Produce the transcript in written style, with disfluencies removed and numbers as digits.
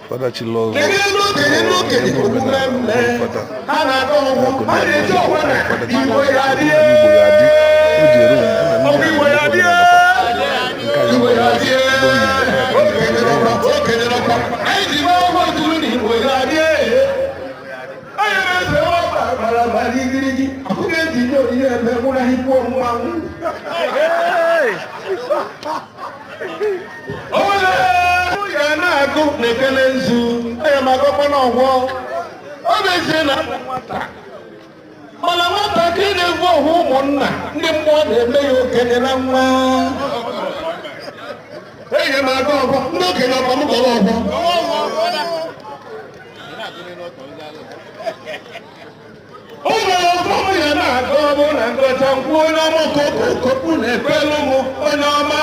Fada Chilozo. Nekele nzu aya magokwa n'ọgwọ ọ na-ezie na mana nwata ka ị na-egwu ọhụ ụmụnna ndị mmụọ na-eme ya okenye na nwa enye m aga ọgwọ ndị okenye ọgwọ m gọrọ ọgwọ o nwere ọgwọ m ya na-aga ọbụ na ngọcha nkwụ onye ọma ka okokpu na-ekpelu m onye ọma